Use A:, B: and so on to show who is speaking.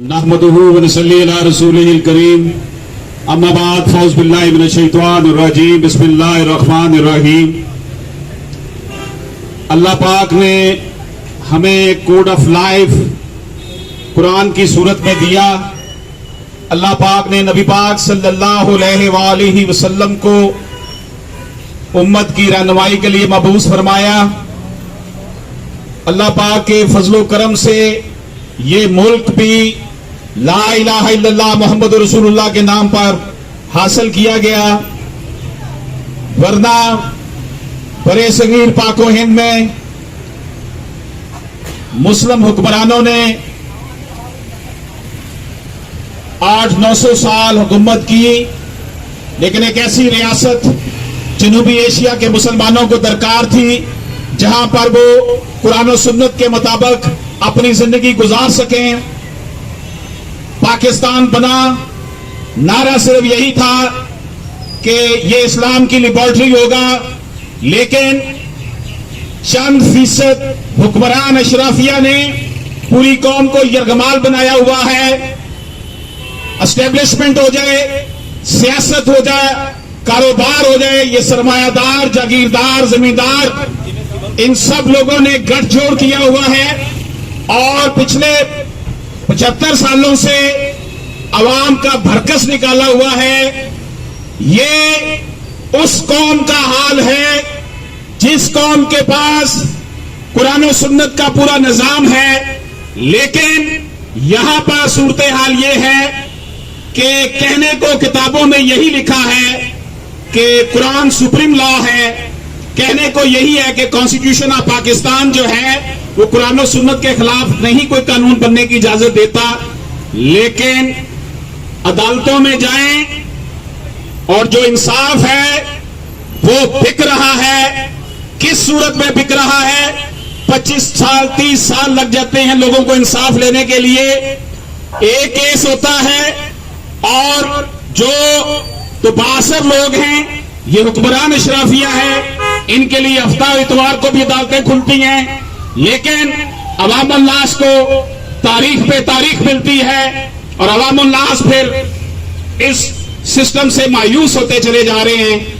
A: नहमदुहु व नसल्ली अला रसूलिहिल करीम अम्मा बाद फौज बिल्लाहि मिनश शैतानिर रजीम बिस्मिल्लाहिर रहमानिर रहीम। अल्लाह पाक ने हमें कोड ऑफ लाइफ कुरान की सूरत में दिया। अल्लाह पाक ने नबी पाक सल्लल्लाहु अलैहि वसल्लम को उम्मत की रहनुमाई के लिए मबूस फरमाया। अल्लाह पाक के फजलो करम से ये मुल्क भी ला इलाहा इल्लल्लाह मोहम्मद रसूलुल्लाह के नाम पर हासिल किया गया, वरना बड़े सगीर पाको हिंद में मुस्लिम हुक्मरानों ने 800-900 साल हुकूमत की, लेकिन एक ऐसी रियासत जनूबी एशिया के मुसलमानों को दरकार थी जहां पर वो कुरान और सुन्नत के मुताबिक अपनी जिंदगी गुजार सकें। पाकिस्तान बना, नारा सिर्फ यही था कि ये इस्लाम की लिबर्टी होगा, लेकिन चंद फीसद हुक्मरान अशराफिया ने पूरी कौम को यरगमाल बनाया हुआ है। एस्टेब्लिशमेंट हो जाए, सियासत हो जाए, कारोबार हो जाए, ये सरमायादार, जागीरदार, जमींदार, इन सब लोगों ने गठजोड़ किया हुआ है और पिछले 75 सालों से अवाम का भरकस निकाला हुआ है। ये उस कौम का हाल है जिस कौम के पास कुरान और सुन्नत का पूरा निजाम है, लेकिन यहां पर सूरत हाल ये है कि कहने को किताबों में यही लिखा है कि कुरान सुप्रीम लॉ है, कहने को यही है कि कॉन्स्टिट्यूशन ऑफ पाकिस्तान जो है वो कुरान और सुन्नत के खिलाफ नहीं कोई कानून बनने की इजाजत देता, लेकिन अदालतों में जाएं और जो इंसाफ है वो बिक रहा है। किस सूरत में बिक रहा है? 25 साल 30 साल लग जाते हैं लोगों को इंसाफ लेने के लिए। एक केस होता है और जो तो 62 लोग हैं, ये हुक्मरान अशराफिया है, इनके लिए हफ्ता इतवार को भी अदालतें खुलती हैं, लेकिन अवाम उल्लास को तारीख पे तारीख मिलती है और अवाम उल्लास फिर इस सिस्टम से मायूस होते चले जा रहे हैं।